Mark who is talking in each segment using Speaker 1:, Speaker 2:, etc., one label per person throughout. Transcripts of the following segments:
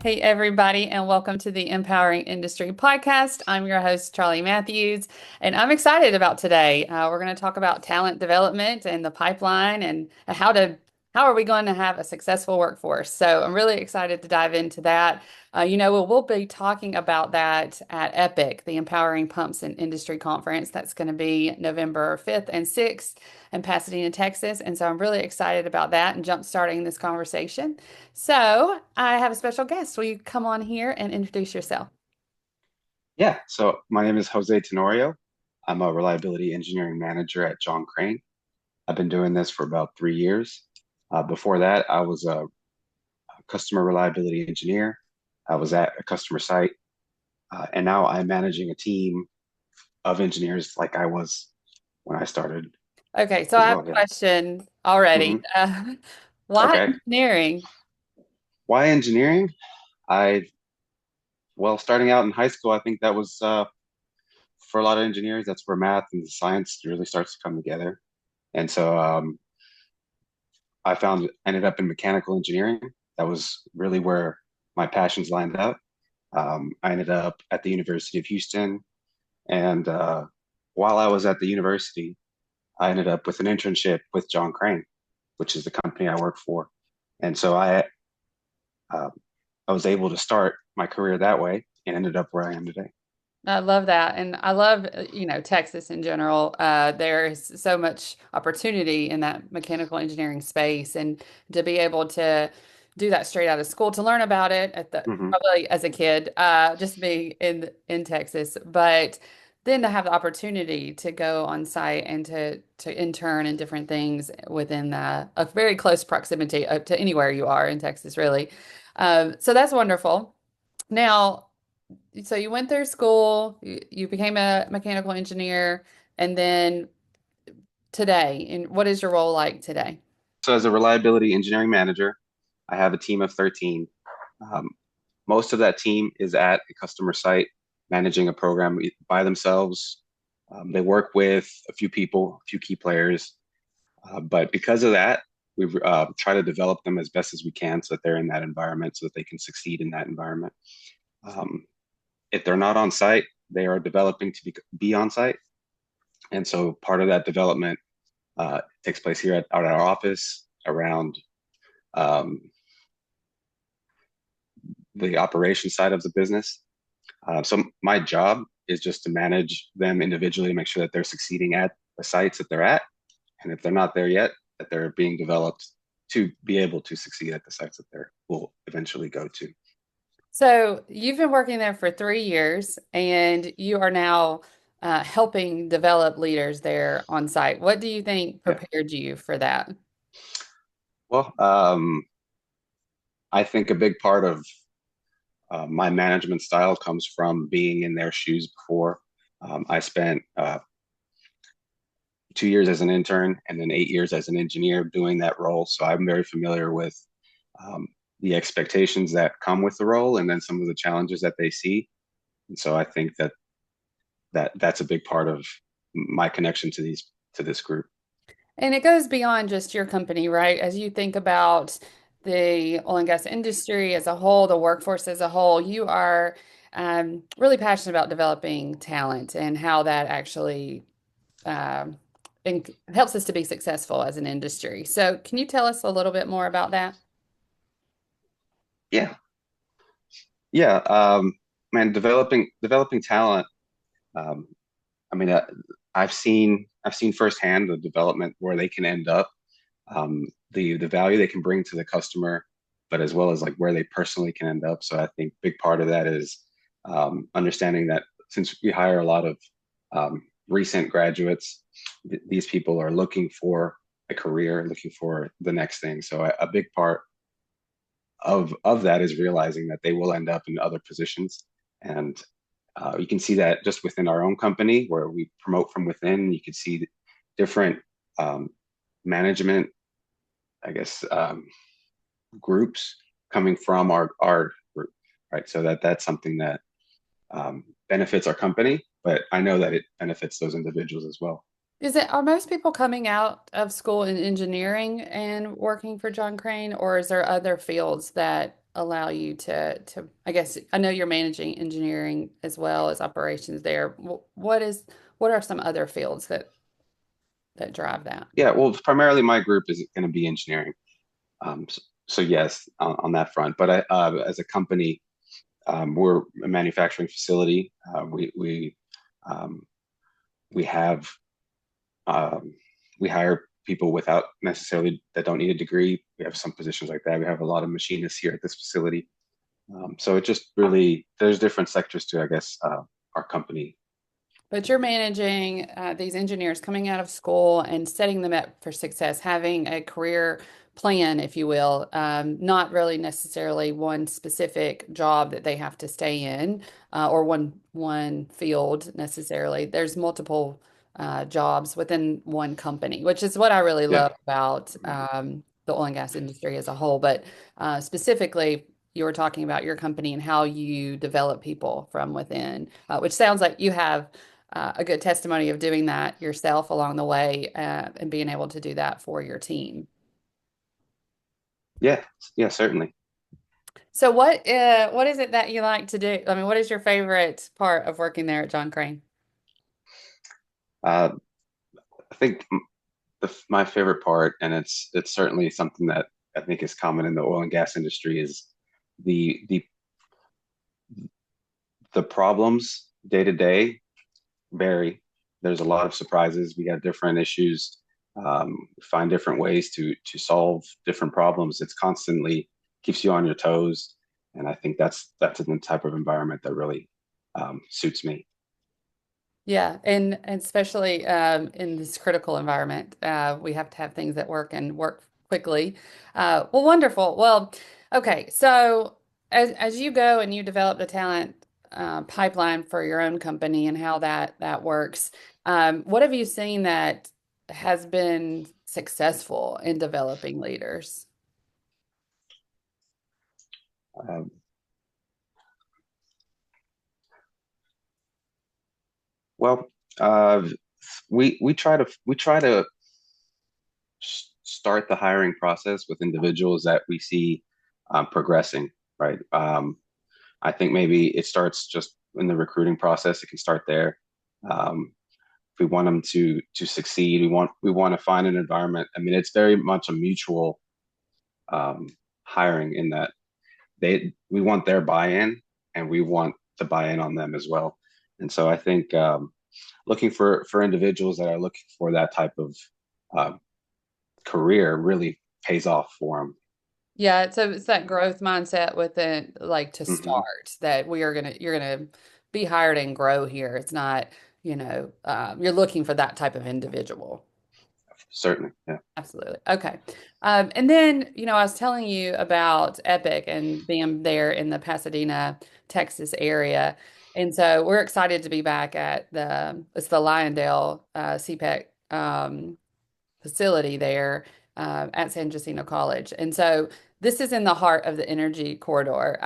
Speaker 1: Hey, everybody, and welcome to the Empowering Industry Podcast. I'm your host, Charlie Matthews, and I'm excited about today. We're going to talk about talent development and the pipeline and how are we going to have a successful workforce. So I'm really excited to dive into that. We'll be talking about that at EPIC, the Empowering Pumps and Industry Conference. That's going to be November 5th and 6th in Pasadena, Texas. And so I'm really excited about that and jump starting this conversation. So I have a special guest. Will you come on here and introduce yourself?
Speaker 2: Yeah, so my name is Jose Tenorio. I'm a reliability engineering manager at John Crane. I've been doing this for about 3 years. Before that, I was a customer reliability engineer. I was at a customer site, and now I'm managing a team of engineers like I was when I started
Speaker 1: Okay, so
Speaker 2: as
Speaker 1: I have
Speaker 2: well.
Speaker 1: a
Speaker 2: Yeah.
Speaker 1: question already.
Speaker 2: hmm
Speaker 1: Why
Speaker 2: Okay.
Speaker 1: engineering?
Speaker 2: Why engineering? I, well, starting out in high school, I think that was for a lot of engineers, that's where math and science really starts to come together. And so I found ended up in mechanical engineering. That was really where my passions lined up. I ended up at the University of Houston, and while I was at the university, I ended up with an internship with John Crane, which is the company I work for. And so uh, I was able to start my career that way and ended up where I am today.
Speaker 1: I love that. And I love, Texas in general. There's so much opportunity in that mechanical engineering space. And to be able to do that straight out of school, to learn about it at the
Speaker 2: hmm
Speaker 1: probably as a kid, just being in Texas, but then to have the opportunity to go on site and to intern in different things within a very close proximity to anywhere you are in Texas, really. So that's wonderful. Now, so you went through school, you became a mechanical engineer, and then today, and what is your role like today?
Speaker 2: So as a reliability engineering manager, I have a team of 13. Um, Most of that team is at a customer site managing a program by themselves. They work with a few people, a few key players, but because of that, we try to develop them as best as we can so that they're in that environment so that they can succeed in that environment. Um, if they're not on site, they are developing to be on site. And so part of that development takes place here at our office around um, the operation side of the business. So my job is just to manage them individually, make sure that they're succeeding at the sites that they're at, and if they're not there yet, that they're being developed to be able to succeed at the sites that they will eventually go to.
Speaker 1: So you've been working there for 3 years, and you are now helping develop leaders there on site. What do you think
Speaker 2: Yeah.
Speaker 1: prepared you for that?
Speaker 2: Well, I think a big part of my management style comes from being in their shoes before. I spent 2 years as an intern and then 8 years as an engineer doing that role. So I'm very familiar with um, the expectations that come with the role and then some of the challenges that they see. And so I think that's a big part of my connection to this group.
Speaker 1: And it goes beyond just your company, right? As you think about the oil and gas industry as a whole, the workforce as a whole, you are really passionate about developing talent and how that actually um, helps us to be successful as an industry. So, can you tell us a little bit more about that?
Speaker 2: Yeah, yeah, man, developing talent. Um, I mean, I've seen firsthand the development where they can end up, the value they can bring to the customer, but as well as like where they personally can end up. So I think big part of that is understanding that since we hire a lot of recent graduates, these people are looking for a career, looking for the next thing. So a big part of that is realizing that they will end up in other positions. And you can see that just within our own company where we promote from within. You can see different um, management, I guess, groups coming from our group, right? So that's something that benefits our company, but I know that it benefits those individuals as well.
Speaker 1: Are most people coming out of school in engineering and working for John Crane, or is there other fields that allow you to I guess I know you're managing engineering as well as operations there. What are some other fields that drive that?
Speaker 2: Yeah, well, primarily my group is going to be engineering. So yes, on that front. But as a company, we're a manufacturing facility. Um, we have um, we hire people without necessarily that don't need a degree. We have some positions like that. We have a lot of machinists here at this facility. So it just really there's different sectors to, I guess, our company.
Speaker 1: But you're managing these engineers coming out of school and setting them up for success, having a career plan, if you will, not really necessarily one specific job that they have to stay in or one field necessarily. There's multiple jobs within one company, which is what I really
Speaker 2: Yeah,
Speaker 1: love about the oil and gas industry as a whole. But specifically, you were talking about your company and how you develop people from within, which sounds like you have a good testimony of doing that yourself along the way and being able to do that for your team.
Speaker 2: yeah, yeah, certainly.
Speaker 1: So what is it that you like to do? I mean, what is your favorite part of working there at John Crane?
Speaker 2: Uh, I think my favorite part, and it's certainly something that I think is common in the oil and gas industry, is the the the problems day to day vary. There's a lot of surprises. We got different issues. Find different ways to solve different problems. It's constantly keeps you on your toes, and I think that's the type of environment that really suits me.
Speaker 1: Yeah, and especially in this critical environment, we have to have things that work and work quickly. Well, wonderful. Well, okay. So as you go and you develop the talent pipeline for your own company and how that works, what have you seen that has been successful in developing leaders?
Speaker 2: Um, well, uh, we try to start the hiring process with individuals that we see progressing, right? I think maybe it starts just in the recruiting process. It can start there. If we want them to succeed, we want to find an environment. I mean, it's very much a mutual um, hiring in that we want their buy-in and we want to buy in on them as well. And so I think looking for individuals that are looking for that type of uh, career really pays off for them.
Speaker 1: Yeah, so it's that growth mindset within like to
Speaker 2: Hmm.
Speaker 1: start that you're gonna be hired and grow here. It's not, you're looking for that type of individual.
Speaker 2: Certainly, yeah.
Speaker 1: Absolutely. Okay. And then, I was telling you about Epic and being there in the Pasadena, Texas area. And so we're excited to be back at it's the Lyondale CPEC facility there at San Jacinto College. And so this is in the heart of the energy corridor.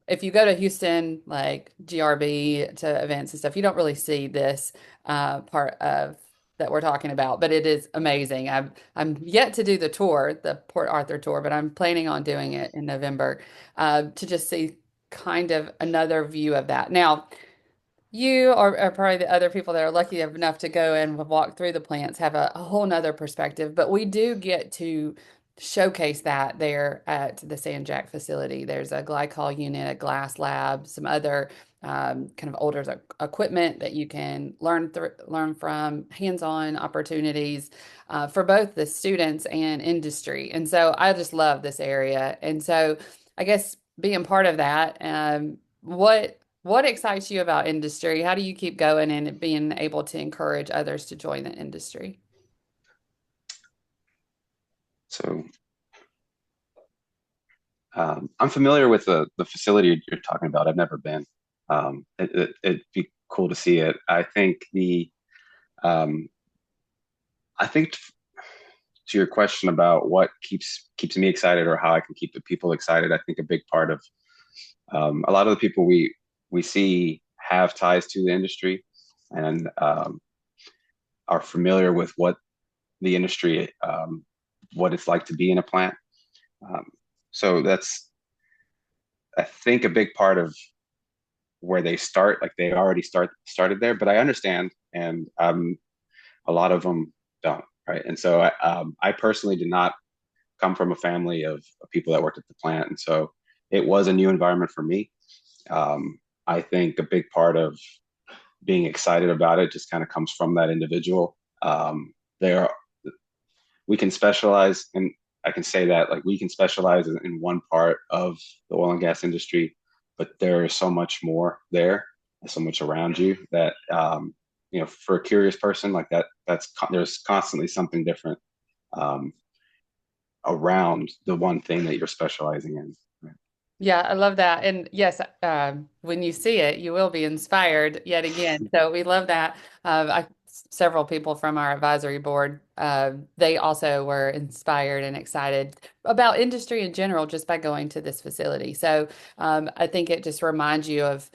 Speaker 1: If you go to Houston, like GRB to events and stuff, you don't really see this part of that we're talking about, but it is amazing. I'm yet to do the tour, the Port Arthur tour, but I'm planning on doing it in November to just see kind of another view of that. Now, you or probably the other people that are lucky enough to go and walk through the plants have a whole nother perspective, but we do get to showcase that there at the San Jac facility. There's a glycol unit, a glass lab, some other kind of older equipment that you can learn from, hands-on opportunities for both the students and industry. And so I just love this area. And so I guess being part of that, what excites you about industry? How do you keep going and being able to encourage others to join the industry?
Speaker 2: So I'm familiar with the facility you're talking about. I've never been. It'd be cool to see it. Um, I think to your question about what keeps me excited or how I can keep the people excited, I think a big part of a lot of the people we see have ties to the industry and are familiar with what the industry, what it's like to be in a plant. Um, so I think a big part of where they start, like they already started there, but I understand, and a lot of them don't, right? And so I personally did not come from a family of people that worked at the plant, and so it was a new environment for me. I think a big part of being excited about it just kind of comes from that individual. There, we can specialize, and I can say that like we can specialize in one part of the oil and gas industry, but there is so much more there, so much around you that for a curious person like that, there's constantly something different um, around the one thing that you're specializing in.
Speaker 1: Yeah, I love that. And yes, when you see it, you will be inspired yet again. So we love that. Several people from our advisory board, they also were inspired and excited about industry in general just by going to this facility. So I think it just reminds you of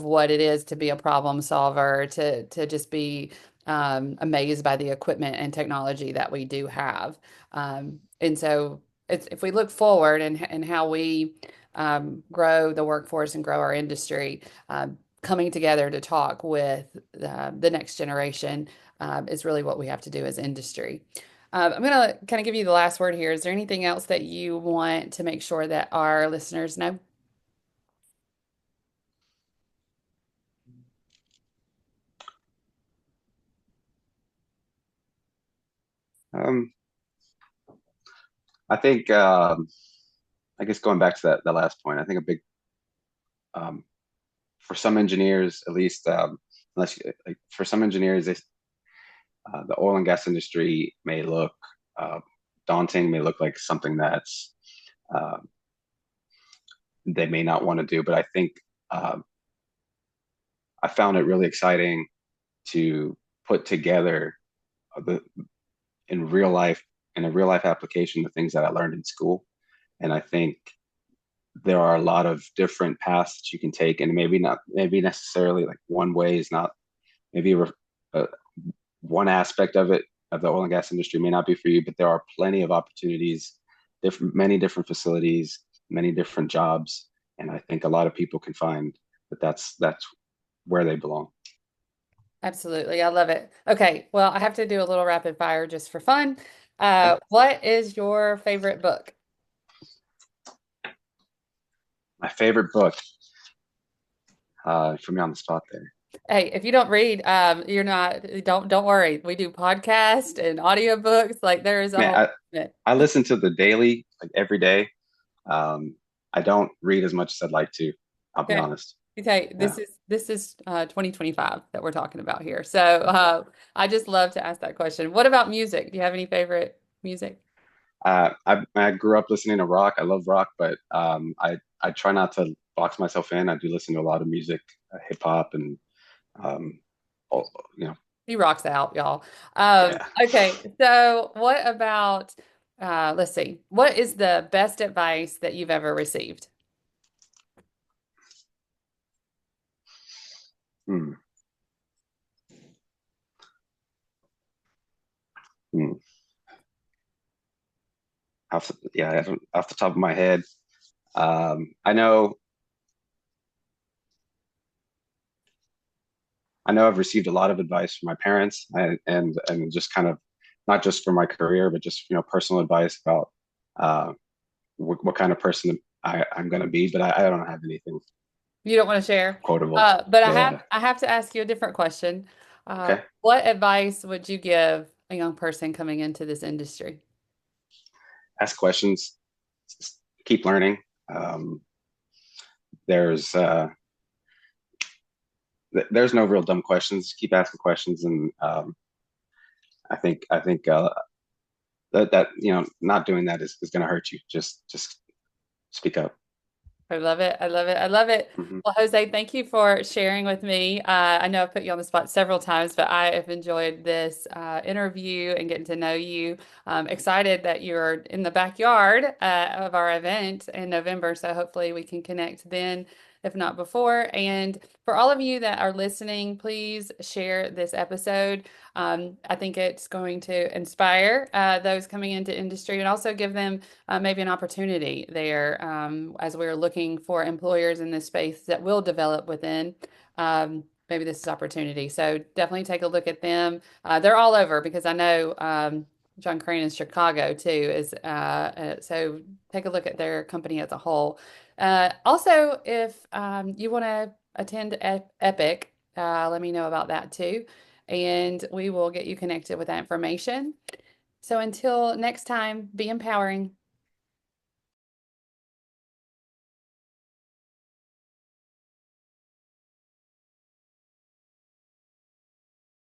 Speaker 1: what it is to be a problem solver, to just be amazed by the equipment and technology that we do have. And so if we look forward and how we grow the workforce and grow our industry, coming together to talk with the next generation is really what we have to do as industry. I'm going to kind of give you the last word here. Is there anything else that you want to make sure that our listeners know?
Speaker 2: Um, I think I guess going back to that last point, I think a big um, for some engineers, at least, unless like for some engineers, the oil and gas industry may look uh, daunting, may look like something that's uh, they may not want to do. But I think uh, I found it really exciting to put together the in real life in a real life application the things that I learned in school. And I think there are a lot of different paths that you can take, and maybe necessarily like one way is not maybe uh, one aspect of it of the oil and gas industry may not be for you, but there are plenty of opportunities, many different facilities, many different jobs, and I think a lot of people can find that that's where they belong.
Speaker 1: Absolutely. I love it. Okay. Well, I have to do a little rapid fire just for fun.
Speaker 2: Okay.
Speaker 1: What is your favorite book?
Speaker 2: My favorite book, put me on the spot there.
Speaker 1: Hey, if you don't read, you're not, don't worry. We do podcasts and audiobooks. Like there is a
Speaker 2: Man,
Speaker 1: whole.
Speaker 2: I listen to the daily like every day. Um, I don't read as much as I'd like to. I'll be
Speaker 1: Okay.
Speaker 2: honest.
Speaker 1: Okay.
Speaker 2: Yeah.
Speaker 1: This is 2025 that we're talking about here. So I just love to ask that question. What about music? Do you have any favorite music?
Speaker 2: I grew up listening to rock. I love rock, but I try not to box myself in. I do listen to a lot of music, hip hop, and um, all, you know,
Speaker 1: He rocks out, y'all.
Speaker 2: yeah.
Speaker 1: Okay. So what about let's see. What is the best advice that you've ever received?
Speaker 2: Hmm. Hmm. Yeah, off the top of my head, I know I've received a lot of advice from my parents, and just kind of not just for my career, but just personal advice about uh, what kind of person I'm going to be. But I don't have anything
Speaker 1: You don't want to share.
Speaker 2: quotable.
Speaker 1: But
Speaker 2: Yeah.
Speaker 1: I have to ask you a different question.
Speaker 2: Okay.
Speaker 1: What advice would you give a young person coming into this industry?
Speaker 2: Ask questions. Keep learning. Um, there's uh, there's no real dumb questions. Keep asking questions, and I think that not doing that is going to hurt you. Just speak up.
Speaker 1: I love it. I love it. I love it.
Speaker 2: Hmm.
Speaker 1: Well, Jose, thank you for sharing with me. I know I've put you on the spot several times, but I have enjoyed this interview and getting to know you. I'm excited that you're in the backyard of our event in November, so hopefully we can connect then if not before. And for all of you that are listening, please share this episode. I think it's going to inspire those coming into industry and also give them maybe an opportunity there as we're looking for employers in this space that will develop within. Maybe this is opportunity. So definitely take a look at them. They're all over because I know John Crane in Chicago too is so take a look at their company as a whole. Also, if you want to attend Epic, let me know about that too, and we will get you connected with that information. So until next time, be empowering.